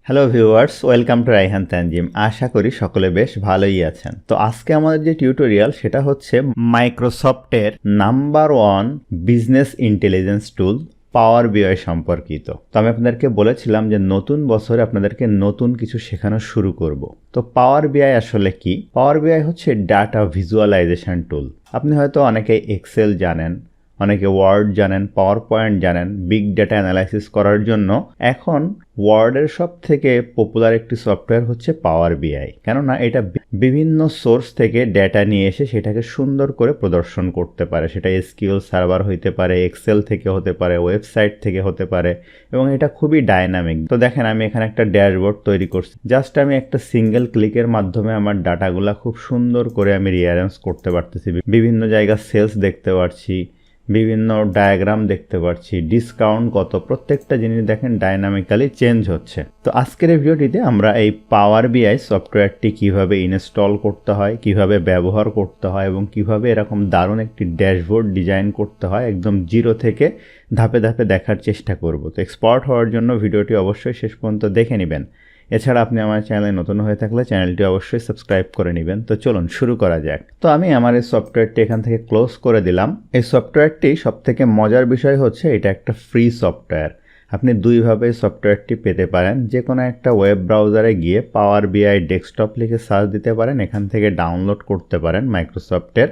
Hello viewers, welcome to Raihan Tanzim. আশা করি সকলে বেশ ভালোই আছেন। তো আজকে আমাদের যে টিউটোরিয়াল সেটা হচ্ছে মাইক্রোসফটের নাম্বার ওয়ান বিজনেস ইন্টেলিজেন্স টুল পাওয়ার বিআই সম্পর্কিত। তো আমি আপনাদেরকে বলেছিলাম যে নতুন বছরে আপনাদেরকে নতুন কিছু শেখানো শুরু করব। তো পাওয়ার বিআই আসলে কি? পাওয়ার বিআই হচ্ছে ডাটা ভিজুয়ালাইজেশন টুল। আপনি হয়তো অনেকে এক্সেল জানেন, অনেকে ওয়ার্ড জানেন, পাওয়ার পয়েন্ট জানেন। বিগ ডেটা অ্যানালাইসিস করার জন্য এখন ওয়ার্ডের সব থেকে পপুলার একটি সফটওয়্যার হচ্ছে পাওয়ার বিআই, কেননা এটা বিভিন্ন সোর্স থেকে ডেটা নিয়ে এসে সেটাকে সুন্দর করে প্রদর্শন করতে পারে। সেটা এসকিউএল সার্ভার হইতে পারে, এক্সেল থেকে হতে পারে, ওয়েবসাইট থেকে হতে পারে, এবং এটা খুবই ডাইনামিক। তো দেখেন আমি এখানে একটা ড্যাশবোর্ড তৈরি করছি। জাস্ট আমি একটা সিঙ্গেল ক্লিকের মাধ্যমে আমার ডাটাগুলা খুব সুন্দর করে আমি রিঅ্যারেঞ্জ করতে পারতেছি। বিভিন্ন জায়গায় সেলস দেখতে পারছি, বিভিন্ন ডায়াগ্রাম দেখতে পাচ্ছি, ডিসকাউন্ট কত, প্রত্যেকটা জিনিস দেখেন ডাইনামিক্যালি চেঞ্জ হচ্ছে। তো আজকের এই ভিডিওটিতে আমরা এই পাওয়ার বিআই সফটওয়্যারটি কিভাবে ইনস্টল করতে হয়, কিভাবে ব্যবহার করতে হয়, এবং কিভাবে এরকম দারুণ একটি ড্যাশবোর্ড ডিজাইন করতে হয় একদম জিরো থেকে ধাপে ধাপে দেখার চেষ্টা করব। তো এক্সপার্ট হওয়ার জন্য ভিডিওটি অবশ্যই শেষ পর্যন্ত দেখে নেবেন। এছাড়া আপনি আমার চ্যানেলে নতুন হয়ে থাকলে চ্যানেলটি অবশ্যই সাবস্ক্রাইব করে নেবেন। তো চলুন শুরু করা যাক। তো আমি আমার এই সফটওয়্যারটি এখান থেকে ক্লোজ করে দিলাম। এই সফটওয়্যারটি সবথেকে মজার বিষয় হচ্ছে এটা একটা ফ্রি সফটওয়্যার। আপনি দুইভাবে সফটওয়্যারটি পেতে পারেন। যে কোনো একটা ওয়েব ব্রাউজারে গিয়ে পাওয়ার বিআই ডেস্কটপ লিখে সার্চ দিতে পারেন, এখান থেকে ডাউনলোড করতে পারেন মাইক্রোসফটের।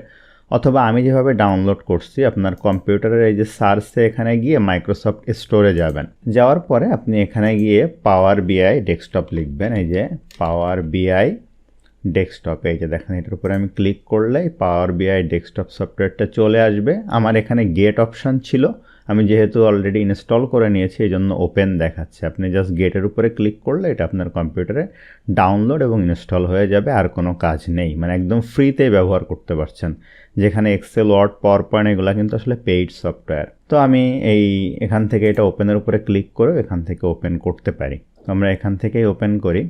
অথবা আমি যেভাবে ডাউনলোড করছি, আপনার কম্পিউটারের এই যে সার্চে এখানে গিয়ে মাইক্রোসফট স্টোরে যাবেন। যাওয়ার পরে আপনি এখানে গিয়ে পাওয়ার বিআই ডেস্কটপ লিখবেন। এই যে পাওয়ার বিআই ডেস্কটপ, এই যে দেখেন এটার উপরে আমি ক্লিক করলে পাওয়ার বিআই ডেস্কটপ সফটওয়্যারটা চলে আসবে। আমার এখানে গেট অপশান ছিল, আমি যেহেতু অলরেডি ইনস্টল করে নিয়েছি এই জন্য ওপেন দেখাচ্ছে। আপনি জাস্ট গেটের উপরে ক্লিক করলে এটা আপনার কম্পিউটারে ডাউনলোড এবং ইনস্টল হয়ে যাবে। আর কোনো কাজ নেই, মানে একদম ফ্রিতেই ব্যবহার করতে পারছেন। যেখানে এক্সেল, ওয়ার্ড, পাওয়ার পয়েন্ট এগুলো কিন্তু আসলে পেইড সফটওয়্যার। তো আমি এখান থেকে এটা ওপেনের উপরে ক্লিক করে এখান থেকে ওপেন করতে পারি। আমরা এখান থেকেই ওপেন করি।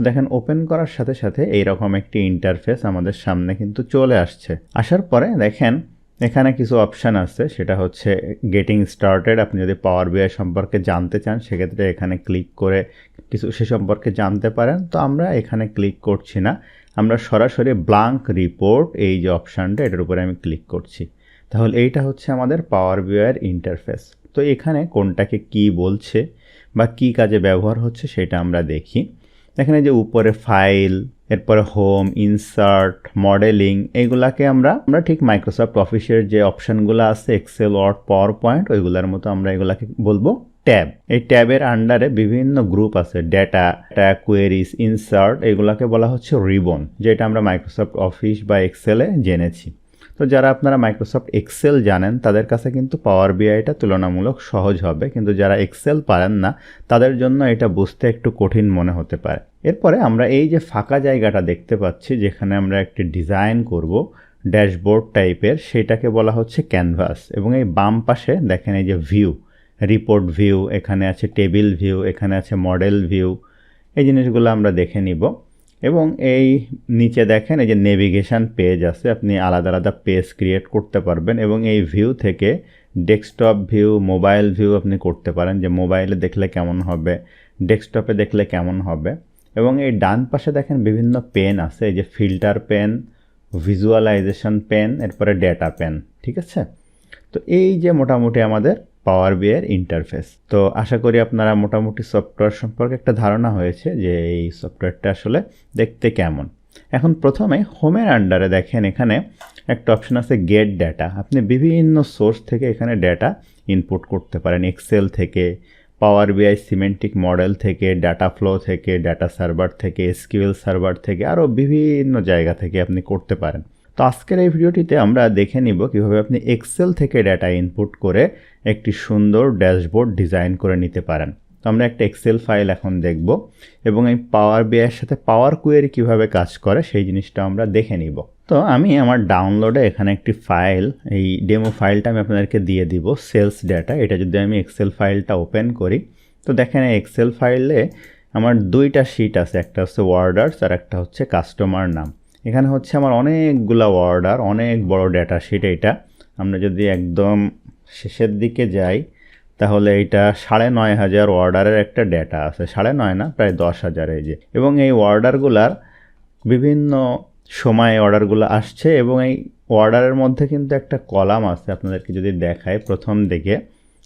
দেখেন ওপেন করার সাথে সাথে এইরকম একটি ইন্টারফেস আমাদের সামনে কিন্তু চলে আসছে। আসার পরে দেখেন এখানে কিছু অপশান আছে, সেটা হচ্ছে গেটিং স্টার্টেড। আপনি যদি পাওয়ার বিআই সম্পর্কে জানতে চান সেক্ষেত্রে এখানে ক্লিক করে কিছু সে সম্পর্কে জানতে পারেন। তো আমরা এখানে ক্লিক করছি না, আমরা সরাসরি ব্ল্যাঙ্ক রিপোর্ট এই যে অপশানটা এটার উপরে আমি ক্লিক করছি। তাহলে এইটা হচ্ছে আমাদের পাওয়ার বিআইয়ের ইন্টারফেস। তো এখানে কোনটাকে কি বলছে বা কি কাজে ব্যবহার হচ্ছে সেটা আমরা দেখি। এখানে যে উপরে ফাইল, এরপরে হোম, ইনসার্ট, মডেলিং, এইগুলাকে আমরা ঠিক মাইক্রোসফট অফিসের যে অপশানগুলো আছে এক্সেল, ওয়ার্ড, পাওয়ার পয়েন্ট, ওইগুলোর মতো আমরা এগুলাকে বলবো ট্যাব। এই ট্যাবের আন্ডারে বিভিন্ন গ্রুপ আছে, ডেটা, কোয়েরিজ, ইনসার্ট, এগুলাকে বলা হচ্ছে রিবন, যেটা আমরা মাইক্রোসফট অফিস বা এক্সেলে জেনেছি। তো যারা আপনারা মাইক্রোসফট এক্সেল জানেন তাদের কাছে কিন্তু পাওয়ার বিআইটা তুলনামূলক সহজ হবে, কিন্তু যারা এক্সেল পারেন না তাদের জন্য এটা বুঝতে একটু কঠিন মনে হতে পারে। এরপরে আমরা এই যে ফাঁকা জায়গাটা দেখতে পাচ্ছি যেখানে আমরা একটি ডিজাইন করব ড্যাশবোর্ড টাইপের, সেটাকে বলা হচ্ছে ক্যানভাস। এবং এই বাম পাশে দেখেন এই যে ভিউ, রিপোর্ট ভিউ, এখানে আছে টেবিল ভিউ, এখানে আছে মডেল ভিউ, এই জিনিসগুলো আমরা দেখে নিব। এবং এই নিচে দেখেন এই যে নেভিগেশন পেজ আছে, আপনি আলাদা আলাদা পেজ ক্রিয়েট করতে পারবেন। এবং এই ভিউ থেকে ডেস্কটপ ভিউ, মোবাইল ভিউ আপনি করতে পারেন, যে মোবাইলে দেখলে কেমন হবে, ডেস্কটপে দেখলে কেমন হবে। এবং এই ডান পাশে দেখেন বিভিন্ন পেন আছে, এই যে ফিল্টার পেন, ভিজুয়ালাইজেশন পেন, এরপরে ডেটা পেন, ঠিক আছে। তো এই যে মোটামুটি আমাদের পাওয়ার বিআইয়ের ইন্টারফেস। তো আশা করি আপনারা মোটামুটি সফটওয়্যার সম্পর্কে একটা ধারণা হয়েছে যে এই সফটওয়্যারটা আসলে দেখতে কেমন। এখন প্রথমে হোমের আন্ডারে দেখেন এখানে একটা অপশন আছে গেট ডেটা। আপনি বিভিন্ন সোর্স থেকে এখানে ডেটা ইনপুট করতে পারেন, এক্সেল থেকে, পাওয়ার বিআই সিমেন্টিক মডেল থেকে, ডাটা ফ্লো থেকে, ডাটা সার্ভার থেকে, এসকিউএল সার্ভার থেকে, আরও বিভিন্ন জায়গা থেকে আপনি করতে পারেন। তো আজকের এই ভিডিওটিতে আমরা দেখে নিব কীভাবে আপনি এক্সেল থেকে ডেটা ইনপুট করে একটি সুন্দর ড্যাশবোর্ড ডিজাইন করে নিতে পারেন। তো আমরা একটা এক্সেল ফাইল এখন দেখব, এবং এই পাওয়ার বিআইয়ের সাথে পাওয়ার কোয়েরি কীভাবে কাজ করে সেই জিনিসটা আমরা দেখে নিব। তো আমি আমার ডাউনলোডে এখানে একটি ফাইল, এই ডেমো ফাইলটা আমি আপনাদেরকে দিয়ে দিব, সেলস ডেটা। এটা যদি আমি এক্সেল ফাইলটা ওপেন করি, তো দেখেন এই এক্সেল ফাইলে আমার দুইটা শিট আছে, একটা হচ্ছে ওয়ার্ডার্স আর একটা হচ্ছে কাস্টমার নাম। এখানে হচ্ছে আমার অনেকগুলো অর্ডার, অনেক বড় ডেটা শিট। এটা আমরা যদি একদম শেষের দিকে যাই তাহলে এটা ৯,৫০০ অর্ডারের একটা ডেটা আছে, ৯,৫০০ না, প্রায় ১০,০০০ এই যে। এবং এই অর্ডারগুলার বিভিন্ন সময়ে অর্ডারগুলো আসছে এবং এই অর্ডারের মধ্যে কিন্তু একটা কলাম আছে, আপনাদেরকে যদি দেখায় প্রথম দিকে,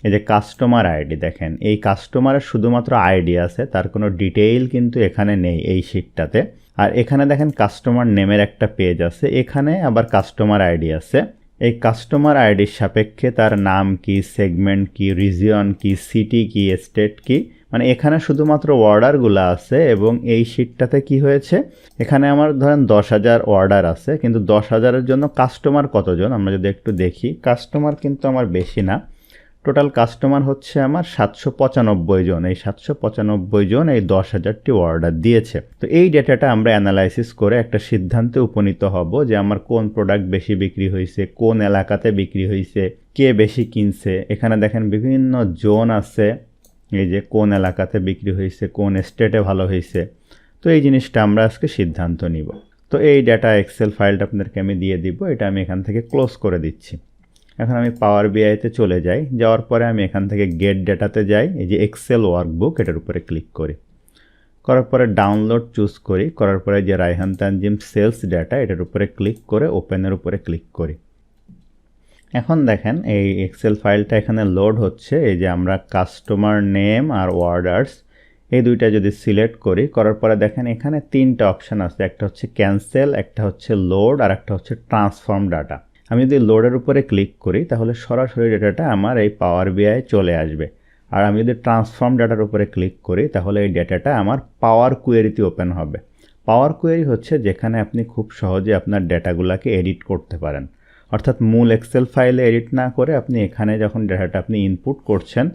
এই যে কাস্টমার আইডি দেখেন, এই কাস্টমারের শুধুমাত্র আইডি আছে, তার কোনো ডিটেইল কিন্তু এখানে নেই এই শিটটাতে। আর এখানে দেখেন কাস্টমার নেমের একটা পেজ আছে, এখানে আবার কাস্টমার আইডি আছে। এই কাস্টমার আইডির সাপেক্ষে তার নাম কি, সেগমেন্ট কি, রিজিয়ন কি, সিটি কি, স্টেট কি, মানে এখানে শুধুমাত্র অর্ডারগুলো আছে। এবং এই শিটটাতে কি হয়েছে, এখানে আমার ধরেন ১০,০০০ অর্ডার আছে, কিন্তু ১০,০০০-এর জন্য কাস্টমার কতজন আমরা যদি একটু দেখি, কাস্টমার কিন্তু আমার বেশি না, টোটাল কাস্টমার হচ্ছে আমার ৭৯৫ জন। এই ৭৯৫ জন এই ১০,০০০টি অর্ডার দিয়েছে। তো এই ডেটাটা আমরা অ্যানালাইসিস করে একটা সিদ্ধান্তে উপনীত হব যে আমার কোন প্রোডাক্ট বেশি বিক্রি হয়েছে, কোন এলাকাতে বিক্রি হয়েছে, কে বেশি কিনছে। এখানে দেখেন বিভিন্ন জোন আছে, এই যে কোন এলাকাতে বিক্রি হয়েছে, কোন স্টেটে ভালো হয়েছে। তো এই জিনিসটা আমরা আজকে সিদ্ধান্ত নিব। তো এই ডেটা এক্সেল ফাইলটা আপনাদেরকে আমি দিয়ে দিব, এটা আমি এখান থেকে ক্লোজ করে দিচ্ছি। এখন আমি পাওয়ার বিআইতে চলে যাই, যাওয়ার পরে আমি এখান থেকে গেট ডেটাতে যাই, এই যে এক্সেল ওয়ার্কবুক এটার উপরে ক্লিক করি, করার পরে ডাউনলোড চুজ করি, করার পরে যে রায়হান তানজিম সেলস ডেটা এটার উপরে ক্লিক করে ওপেনের উপরে ক্লিক করি। এখন দেখেন এই এক্সেল ফাইলটা এখানে লোড হচ্ছে। এই যে আমরা কাস্টমার নেম আর অর্ডার্স এই দুইটা যদি সিলেক্ট করি, করার পরে দেখেন এখানে তিনটা অপশান আছে, একটা হচ্ছে ক্যান্সেল, একটা হচ্ছে লোড, আর একটা হচ্ছে ট্রান্সফর্ম ডাটা। আমি যদি লোডের উপরে ক্লিক করি তাহলে সরাসরি ডেটাটা আমার এই পাওয়ার বিআই চলে আসবে। আর আমি যদি ট্রান্সফর্ম ডাটার উপরে ক্লিক করি তাহলে এই ডেটাটা আমার পাওয়ার কোয়েরিতে ওপেন হবে। পাওয়ার কোয়েরি হচ্ছে যেখানে আপনি খুব সহজে আপনার ডেটাগুলোকে এডিট করতে পারেন, অর্থাৎ মূল এক্সেল ফাইলে এডিট না করে আপনি এখানে যখন ডেটাটা আপনি ইনপুট করছেন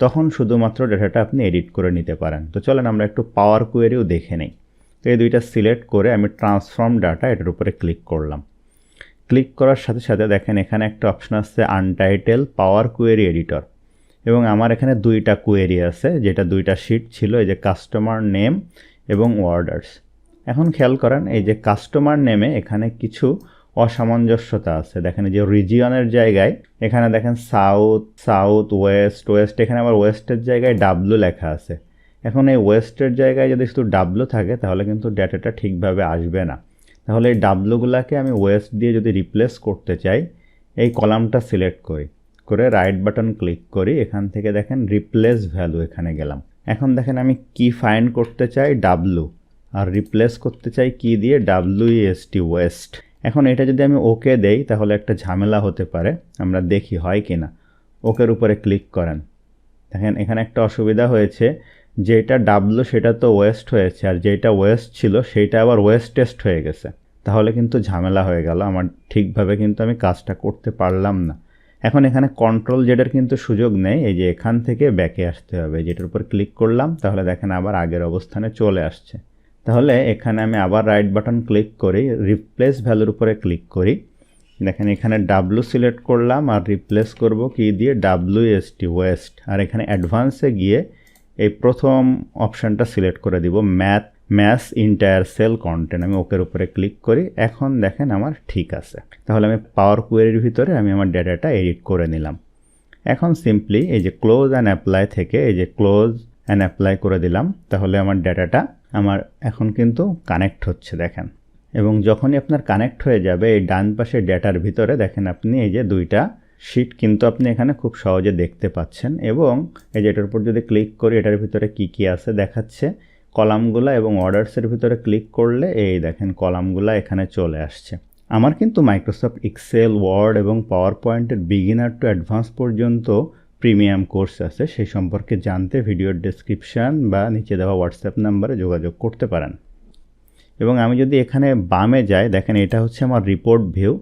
তখন শুধুমাত্র ডেটাটা আপনি এডিট করে নিতে পারেন। তো চলেন আমরা একটু পাওয়ার কোয়েরিও দেখে নিই। তো এই দুইটা সিলেক্ট করে আমি ট্রান্সফর্ম ডাটা এটার উপরে ক্লিক করলাম। ক্লিক করার সাথে সাথে দেখেন এখানে একটা অপশন আছে আনটাইটেল পাওয়ার কোয়েরি এডিটর, এবং আমার এখানে দুইটা কোয়েরি আছে, যেটা দুইটা শিট ছিল, এই যে কাস্টমার নেম এবং অর্ডার্স। এখন খেয়াল করেন এই যে কাস্টমার নেমে এখানে কিছু অসামঞ্জস্যতা আছে। দেখেন এই যে রিজিয়নের জায়গায় এখানে দেখেন সাউথ ওয়েস্ট, এখানে আবার ওয়েস্টের জায়গায় ডাব্লু লেখা আছে। এখন এই ওয়েস্টের জায়গায় যদি শুধু ডাব্লু থাকে তাহলে কিন্তু ডেটাটা ঠিকভাবে আসবে না। তাহলে এই ডাব্লুগুলোকে আমি ওয়েস্ট দিয়ে যদি রিপ্লেস করতে চাই, এই কলামটা সিলেক্ট করি, করে রাইট বাটন ক্লিক করি, এখান থেকে দেখেন রিপ্লেস ভ্যালু এখানে গেলাম। এখন দেখেন আমি কি ফাইন্ড করতে চাই, ডাব্লু, আর রিপ্লেস করতে চাই কি দিয়ে, WEST ওয়েস্ট। এখন এটা যদি আমি ওকে দেই তাহলে একটা ঝামেলা হতে পারে, আমরা দেখি হয় কি না। ওকের উপরে ক্লিক করেন, দেখেন এখানে একটা অসুবিধা হয়েছে, যেটা ডাব্লু সেটা তো ওয়েস্ট হয়েছে, আর যেটা ওয়েস্ট ছিল সেইটা আবার ওয়েস্টেস্ট হয়ে গেছে। তাহলে কিন্তু ঝামেলা হয়ে গেল, আমার ঠিকভাবে কিন্তু আমি কাজটা করতে পারলাম না। এখন এখানে কন্ট্রোল জেডের কিন্তু সুযোগ নেই, এই যে এখান থেকে ব্যাকে আসতে হবে, যেটার উপর ক্লিক করলাম তাহলে দেখেন আবার আগের অবস্থানে চলে আসছে। তাহলে এখানে আমি আবার রাইট বাটন ক্লিক করি, রিপ্লেস ভ্যালুর উপরে ক্লিক করি, দেখেন এখানে ডাব্লু সিলেক্ট করলাম আর রিপ্লেস করব কি দিয়ে, WEST ওয়েস্ট। আর এখানে অ্যাডভান্সে গিয়ে এই প্রথম অপশানটা সিলেক্ট করে দিব, ম্যাথ ইন্টায়ার সেল কন্টেন্ট, আমি ওকের উপরে ক্লিক করি। এখন দেখেন আমার ঠিক আছে। তাহলে আমি পাওয়ার কোয়েরির ভিতরে আমি আমার ডেটাটা এডিট করে নিলাম। এখন সিম্পলি এই যে ক্লোজ অ্যান্ড অ্যাপ্লাই থেকে এই যে ক্লোজ অ্যান্ড অ্যাপ্লাই করে দিলাম, তাহলে আমার ডেটাটা আমার এখন কিন্তু কানেক্ট হচ্ছে দেখেন। এবং যখনই আপনার কানেক্ট হয়ে যাবে এই ডান পাশে ডেটার ভিতরে দেখেন আপনি এই যে দুইটা শিট কিন্তু আপনি এখানে খুব সহজে দেখতে পাচ্ছেন। এবং এই যে এটার উপর যদি ক্লিক করি এটার ভিতরে কি আছে দেখাচ্ছে, কলামগুলা, এবং অর্ডার্সের ভিতরে ক্লিক করলে এই দেখেন কলামগুলা এখানে চলে আসছে। আমার কিন্তু মাইক্রোসফট এক্সেল, ওয়ার্ড এবং পাওয়ার পয়েন্টের বিগিনার টু অ্যাডভান্স পর্যন্ত প্রিমিয়াম কোর্স আছে, সেই সম্পর্কে জানতে ভিডিওর ডেসক্রিপশান বা নিচে দেওয়া হোয়াটসঅ্যাপ নাম্বারে যোগাযোগ করতে পারেন। এবং আমি যদি এখানে বামে যাই দেখেন এটা হচ্ছে আমার রিপোর্ট ভিউ,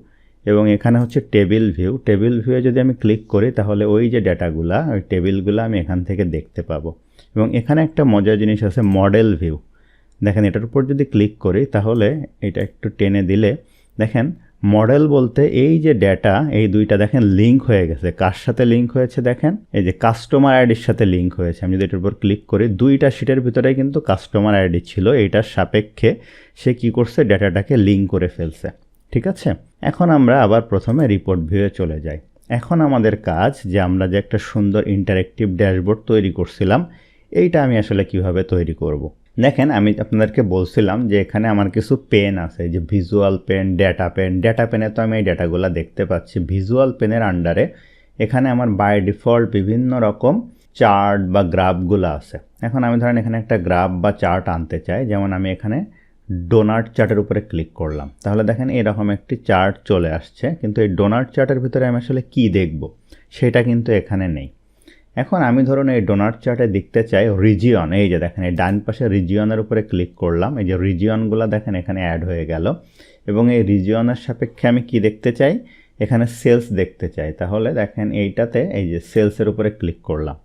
এবং এখানে হচ্ছে টেবিল ভিউ। টেবিল ভিউয়ে যদি আমি ক্লিক করি তাহলে ওই যে ডেটাগুলা, ওই টেবিলগুলো আমি এখান থেকে দেখতে পাবো। এবং এখানে একটা মজার জিনিস আছে, মডেল ভিউ। দেখেন এটার উপর যদি ক্লিক করি তাহলে এটা একটু টেনে দিলে দেখেন মডেল বলতে এই যে ডেটা, এই দুইটা দেখেন লিঙ্ক হয়ে গেছে। কার সাথে লিঙ্ক হয়েছে দেখেন, এই যে কাস্টমার আইডির সাথে লিঙ্ক হয়েছে। আমি যদি এটার উপর ক্লিক করি, দুইটা শিটের ভিতরে কিন্তু কাস্টমার আইডি ছিল, এইটার সাপেক্ষে সে কি করছে, ডেটাটাকে লিঙ্ক করে ফেলছে। ঠিক আছে, এখন আমরা আবার প্রথমে রিপোর্ট ভিউয়ে চলে যাই। এখন আমাদের কাজ যে আমরা যে একটা সুন্দর ইন্টারেক্টিভ ড্যাশবোর্ড তৈরি করছিলাম, এইটা আমি আসলে কিভাবে তৈরি করব। দেখেন, আমি আপনাদেরকে বলছিলাম যে এখানে আমার কিছু পেন আছে, যে ভিজুয়াল পেন, ডেটা পেনে তো আমি এই ডেটাগুলো দেখতে পাচ্ছি। ভিজুয়াল পেনের আন্ডারে এখানে আমার বাই ডিফল্ট বিভিন্ন রকম চার্ট বা গ্রাফগুলো আছে। এখন আমি ধরেন এখানে একটা গ্রাফ বা চার্ট আনতে চাই, যেমন আমি এখানে ডোনাট চার্টের উপরে ক্লিক করলাম, তাহলে দেখেন এরকম একটি চার্ট চলে আসছে, কিন্তু এই ডোনাট চার্টের ভিতরে আমি আসলে কী দেখব সেটা কিন্তু এখানে নেই। এখন আমি ধরুন এই ডোনাট চার্টে দেখতে চাই রিজিয়ন, এই যে দেখেন এই ডান পাশে রিজিয়নের উপরে ক্লিক করলাম, এই যে রিজিয়নগুলো দেখেন এখানে অ্যাড হয়ে গেল, এবং এই রিজিয়নের সাপেক্ষে আমি কি দেখতে চাই, এখানে সেলস দেখতে চাই। তাহলে দেখেন এইটাতে এই যে সেলসের উপরে ক্লিক করলাম,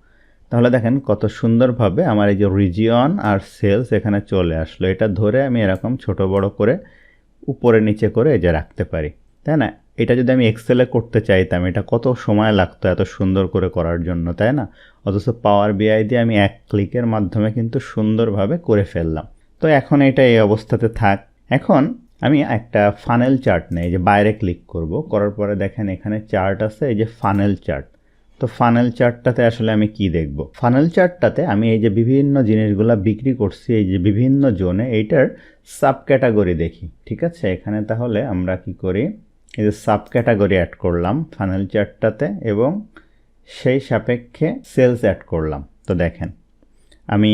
তাহলে দেখেন কত সুন্দরভাবে আমার এই যে রিজিয়ন আর সেলস এখানে চলে আসলো। এটা ধরে আমি এরকম ছোট বড় করে উপরে নিচে করে এই যে রাখতে পারি, তাই না? এটা যদি আমি এক্সেলে করতে চাইতাম, এটা কত সময় লাগতো এত সুন্দর করে করার জন্য, তাই না? অথচ পাওয়ার বিআই দিয়ে আমি এক ক্লিকের মাধ্যমে কিন্তু সুন্দরভাবে করে ফেললাম। তো এখন এটা এই অবস্থাতে থাক। এখন আমি একটা ফানেল চার্ট নেই, যে বাইরে ক্লিক করব, করার পরে দেখেন এখানে চার্ট আছে, এই যে ফানেল চার্ট। তো ফানেল চার্টটাতে আসলে আমি কি দেখব? ফানেল চার্টটাতে আমি এই যে বিভিন্ন জিনিসগুলো বিক্রি করছি এই যে বিভিন্ন জোনে, এইটার সাব ক্যাটাগরি দেখি, ঠিক আছে? এখানে তাহলে আমরা কি করি, এই যে সাব ক্যাটাগরি অ্যাড করলাম ফানেল চার্টটাতে, এবং সেই সাপেক্ষে সেলস অ্যাড করলাম। তো দেখেন আমি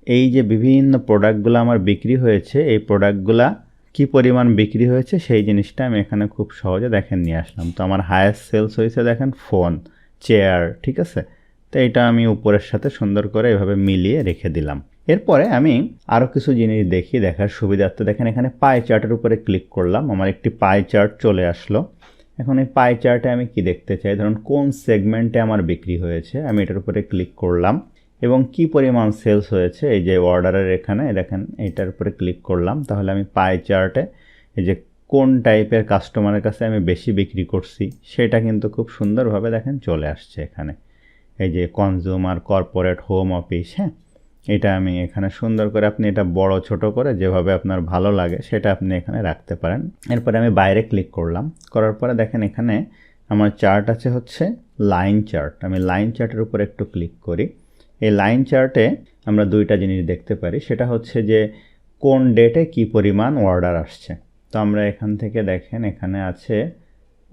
এই যে বিভিন্ন প্রোডাক্টগুলো আমার বিক্রি হয়েছে, এই প্রোডাক্টগুলা কি পরিমাণ বিক্রি হয়েছে সেই জিনিসটা আমি এখানে খুব সহজে দেখেন নিয়ে আসলাম। তো আমার হায়েস্ট সেলস হয়েছে দেখেন ফোন, চেয়ার, ঠিক আছে? তো এটা আমি উপরের সাথে সুন্দর করে এভাবে মিলিয়ে রেখে দিলাম। এরপরে আমি আরও কিছু জিনিস দেখি, দেখার সুবিধার্থে দেখেন এখানে পাই চার্টের উপরে ক্লিক করলাম, আমার একটি পাই চার্ট চলে আসলো। এখন এই পাই চার্টে আমি কি দেখতে চাই, ধরুন কোন সেগমেন্টে আমার বিক্রি হয়েছে, আমি এটার উপরে ক্লিক করলাম, এবং কি পরিমাণ সেলস হয়েছে এই যে অর্ডারের এখানে দেখেন এইটার উপরে ক্লিক করলাম, তাহলে আমি পাই চার্টে এই যে কোন টাইপের কাস্টমারের কাছে আমি বেশি বিক্রি করছি সেটা কিন্তু খুব সুন্দরভাবে দেখেন চলে আসছে এখানে। এই যে কনজিউমার, কর্পোরেট, হোম অফিস, হ্যাঁ, এটা আমি এখানে সুন্দর করে, আপনি এটা বড় ছোট করে যেভাবে আপনার ভালো লাগে সেটা আপনি এখানে রাখতে পারেন। এরপরে আমি বাইরে ক্লিক করলাম, করার পরে দেখেন এখানে আমার চার্ট আছে হচ্ছে লাইন চার্ট। আমি লাইন চার্টের উপরে একটু ক্লিক করি। এই লাইন চার্টে আমরা দুইটা জিনিস দেখতে পারি, সেটা হচ্ছে যে কোন ডেটে কি পরিমাণ অর্ডার আসছে। তো আমরা এখান থেকে দেখেন এখানে আছে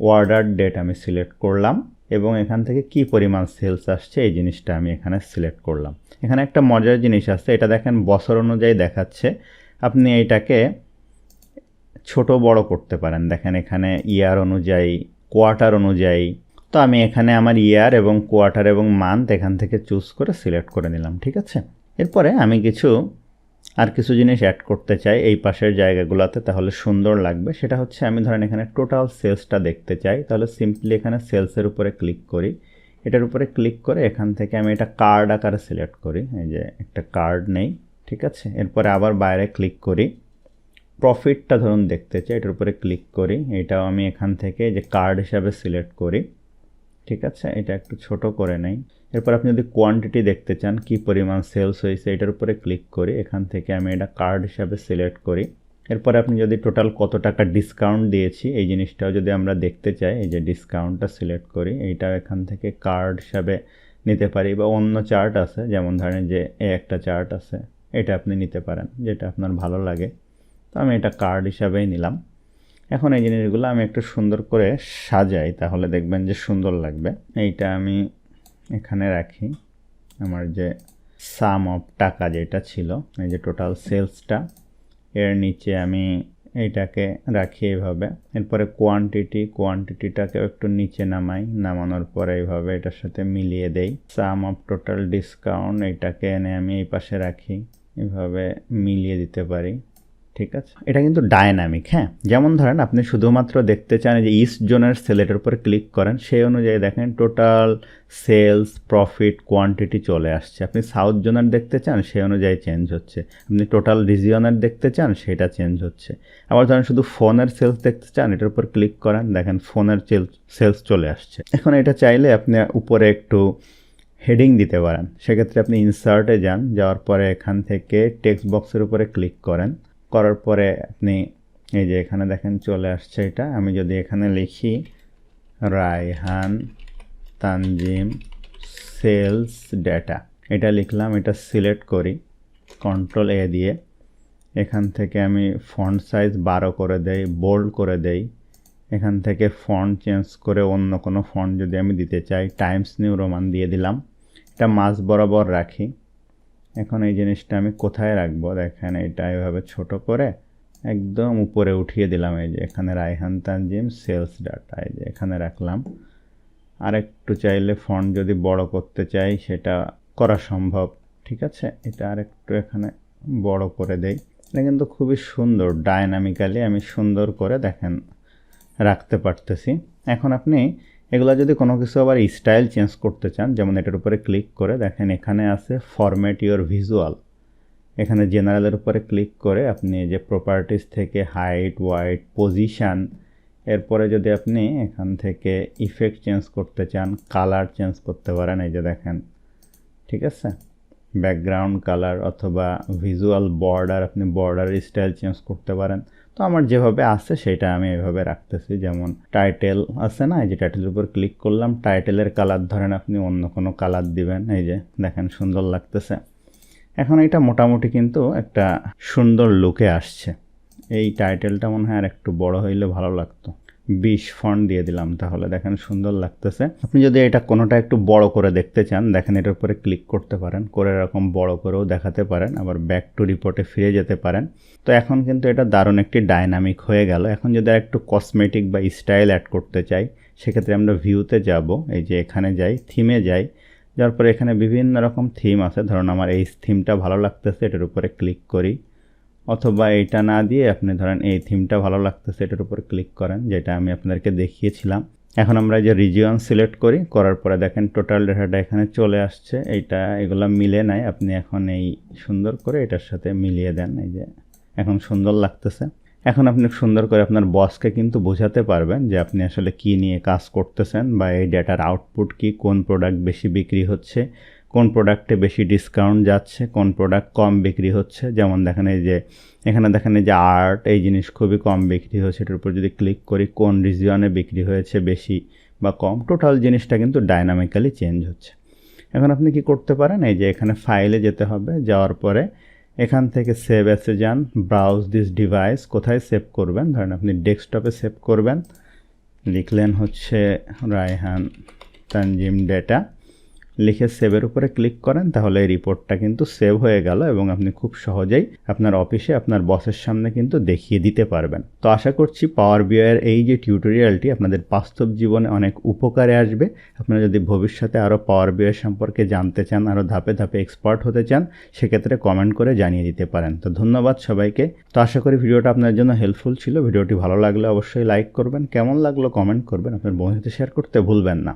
অর্ডার ডেট, আমি সিলেক্ট করলাম, এবং এখান থেকে কি পরিমাণ সেলস আসছে এই জিনিসটা আমি এখানে সিলেক্ট করলাম। এখানে একটা মজার জিনিস আছে, এটা দেখেন বছর অনুযায়ী দেখাচ্ছে, আপনি এইটাকে ছোট বড় করতে পারেন। দেখেন এখানে ইয়ার অনুযায়ী, কোয়ার্টার অনুযায়ী। তো আমি এখানে আমার ইয়ার এবং কোয়ার্টার এবং মান্থ এখান থেকে চুজ করে সিলেক্ট করে নিলাম, ঠিক আছে? এরপরে আমি আর কিছু জিনিস অ্যাড করতে চাই এই পাশের জায়গাগুলোতে, তাহলে সুন্দর লাগবে। সেটা হচ্ছে আমি ধরেন এখানে টোটাল সেলসটা দেখতে চাই, তাহলে সিম্পলি এখানে সেলসের উপরে ক্লিক করি। এটার উপরে ক্লিক করে এখান থেকে আমি এটা কার্ড আকারে সিলেক্ট করি, এই যে একটা কার্ড নেই, ঠিক আছে? এরপরে আবার বাইরে ক্লিক করি, প্রফিটটা ধরুন দেখতে চাই, এটার উপরে ক্লিক করি, এটাও আমি এখান থেকে যে কার্ড হিসাবে সিলেক্ট করি, ঠিক আছে? এটা একটু ছোট করে নেই। এরপর আপনি যদি কোয়ান্টিটি দেখতে চান কি পরিমাণ সেলস হয়েছে, এটার উপরে ক্লিক করি, এখান থেকে আমি এটা কার্ড হিসাবে সিলেক্ট করি। এরপরে আপনি যদি টোটাল কত টাকা ডিসকাউন্ট দিয়েছি এই জিনিসটাও যদি আমরা দেখতে চাই, এই যে ডিসকাউন্টটা সিলেক্ট করি, এইটাও এখান থেকে কার্ড হিসাবে নিতে পারি, বা অন্য চার্ট আছে, যেমন ধরেন যে একটা চার্ট আছে, এটা আপনি নিতে পারেন যেটা আপনার ভালো লাগে। তো আমি এটা কার্ড হিসাবেই নিলাম। এখন এই জিনিসগুলো আমি একটু সুন্দর করে সাজাই, তাহলে দেখবেন যে সুন্দর লাগবে। এইটা আমি এখানে রাখি, আমার যে সাম অফ টাকা যেটা ছিল, এই যে টোটাল সেলসটা, এর নিচে আমি এইটাকে রাখি এইভাবে। এরপরে কোয়ান্টিটিটাকেও একটু নিচে নামাই, নামানোর পরে এইভাবে এটার সাথে মিলিয়ে দেই। সাম অফ টোটাল ডিসকাউন্ট এইটাকে এনে আমি এই পাশে রাখি, এইভাবে মিলিয়ে দিতে পারি, ঠিক আছে? এটা কিন্তু ডায়নামিক, হ্যাঁ। যেমন ধরেন আপনি শুধুমাত্র দেখতে চান যে ইস্ট জোনের সেলের উপর ক্লিক করেন, সেই অনুযায়ী দেখেন টোটাল সেলস, প্রফিট, কোয়ান্টিটি চলে আসছে। আপনি সাউথ জোনের দেখতে চান, সেই অনুযায়ী চেঞ্জ হচ্ছে। আপনি টোটাল রিজিয়নের দেখতে চান, সেটা চেঞ্জ হচ্ছে। আবার ধরেন শুধু ফোনের সেলস দেখতে চান, এটার উপর ক্লিক করেন, দেখেন ফোনের সেলস চলে আসছে। এখন এটা চাইলে আপনি উপরে একটু হেডিং দিতে পারেন, সেক্ষেত্রে আপনি ইনসার্টে যান, যাওয়ার পরে এখান থেকে টেক্সট বক্সের উপরে ক্লিক করেন, করার পরে আপনি এই যে এখানে দেখেন চলে আসছে এটা। আমি যদি এখানে লিখি রায়হান তানজিম সেলস ডেটা, এটা লিখলাম। এটা সিলেক্ট করি কন্ট্রোল এ দিয়ে। এখান থেকে আমি ফন্ট সাইজ 12 করে দেই, বোল্ড করে দেই। এখান থেকে ফন্ট চেঞ্জ করে অন্য কোনো ফন্ট যদি আমি দিতে চাই, টাইমস নিউ রোমান দিয়ে দিলাম। এটা মাঝ বরাবর রাখি। এখন এই জিনিসটা আমি কোথায় রাখবো দেখেন, এটা এভাবে ছোট করে একদম উপরে উঠিয়ে দিলাম। এই যে এখানে রায়হান তানজিম সেলস ডাটা, এই যে এখানে রাখলাম। আর একটু চাইলে ফন্ট যদি বড় করতে চাই সেটা করা সম্ভব, ঠিক আছে। এটা আর একটু এখানে বড় করে দেই। এটা কিন্তু খুবই সুন্দর, ডায়নামিক্যালি আমি সুন্দর করে দেখেন রাখতে পারতেছি। এখন আপনি এগুলো যদি কোনো কিছু আবার স্টাইল চেঞ্জ করতে চান, যেমন এটার উপরে ক্লিক করে দেখেন এখানে আছে ফরম্যাট ইওর ভিজুয়াল। এখানে জেনারেলের উপরে ক্লিক করে আপনি যে প্রপার্টিস থেকে হাইট, ওয়াইট, পজিশান, এরপরে যদি আপনি এখান থেকে ইফেক্ট চেঞ্জ করতে চান, কালার চেঞ্জ করতে পারেন। এই যে দেখেন, ঠিক আছে, ব্যাকগ্রাউন্ড কালার অথবা ভিজুয়াল বর্ডার, আপনি বর্ডার স্টাইল চেঞ্জ করতে পারেন। তো আমার যেভাবে আছে সেটা আমি এভাবে রাখতেছি। যেমন টাইটেল আছে না, এই যে টাইটেলের উপর ক্লিক করলাম, টাইটেলের কালার ধরেন আপনি অন্য কোনো কালার দিবেন। এই যে দেখেন সুন্দর লাগতেছে। এখন এটা মোটামুটি কিন্তু একটা সুন্দর লুকে আসছে। এই টাইটেলটা মনে হয় আর একটু বড় হইলে ভালো লাগতো। 20 ফন্ট দিয়ে দিলাম, তাহলে দেখেন সুন্দর লাগতেছে। আপনি যদি এটা কোনোটা একটু বড় করে দেখতে চান, দেখেন এটার উপরে ক্লিক করতে পারেন, করে এরকম বড় করেও দেখাতে পারেন, আবার ব্যাক টু রিপোর্টে ফিরে যেতে পারেন। তো এখন কিন্তু এটা দারুণ একটি ডায়নামিক হয়ে গেল। এখন যদি আর একটু কসমেটিক বা স্টাইল অ্যাড করতে চাই, সেক্ষেত্রে আমরা ভিউতে যাব, এই যে এখানে যাই, থিমে যাই। যার পরে এখানে বিভিন্ন রকম থিম আছে। ধরুন আমার এই থিমটা ভালো লাগতেছে, এটার উপরে ক্লিক করি। অথবা এইটা না দিয়ে আপনি ধরেন এই থিমটা ভালো লাগতেছে, এটার উপর ক্লিক করেন, যেটা আমি আপনাদেরকে দেখিয়েছিলাম। এখন আমরা যে রিজিয়ন সিলেক্ট করি, করার পরে দেখেন টোটাল ডেটাটা এখানে চলে আসছে। এগুলো মিলে নাই, আপনি এখন এই সুন্দর করে এটার সাথে মিলিয়ে দেন। এই যে এখন সুন্দর লাগতেছে। এখন আপনি সুন্দর করে আপনার বসকে কিন্তু বোঝাতে পারবেন যে আপনি আসলে কি নিয়ে কাজ করতেছেন, বা এই ডেটার আউটপুট কি, কোন প্রোডাক্ট বেশি বিক্রি হচ্ছে, কোন প্রোডাক্টে বেশি ডিসকাউন্ট যাচ্ছে, কোন প্রোডাক্ট কম বিক্রি হচ্ছে। যেমন দেখেন এই যে এখানে দেখেন এই যে আর্ট, এই জিনিস খুবই কম বিক্রি হচ্ছে, এটার উপর যদি ক্লিক করি কোন রিজিয়নে বিক্রি হয়েছে বেশি বা কম, টোটাল জিনিসটা কিন্তু ডায়নামিক্যালি চেঞ্জ হচ্ছে। এখন আপনি কি করতে পারেন, এই যে এখানে ফাইলে যেতে হবে, যাওয়ার পরে এখান থেকে সেভ অ্যাসে যান, ব্রাউজ দিস ডিভাইস, কোথায় সেভ করবেন, ধরেন আপনি ডেস্কটপে সেভ করবেন। লিখলেন হচ্ছে রায়হান তানজিম ডেটা, লিখে সেভের উপরে ক্লিক করেন, তাহলে এই রিপোর্টটা কিন্তু সেভ হয়ে গেল এবং আপনি খুব সহজেই আপনার অফিসে আপনার বসের সামনে কিন্তু দেখিয়ে দিতে পারবেন। তো আশা করছি পাওয়ার বিআইয়ের এই যে টিউটোরিয়ালটি আপনাদের বাস্তব জীবনে অনেক উপকারে আসবে। আপনারা যদি ভবিষ্যতে আরও পাওয়ার বিআই সম্পর্কে জানতে চান, আরও ধাপে ধাপে এক্সপার্ট হতে চান, সেক্ষেত্রে কমেন্ট করে জানিয়ে দিতে পারেন। তো ধন্যবাদ সবাইকে। তো আশা করি ভিডিওটা আপনার জন্য হেল্পফুল ছিল। ভিডিওটি ভালো লাগলে অবশ্যই লাইক করবেন, কেমন লাগলো কমেন্ট করবেন, আপনার বন্ধুদের শেয়ার করতে ভুলবেন না।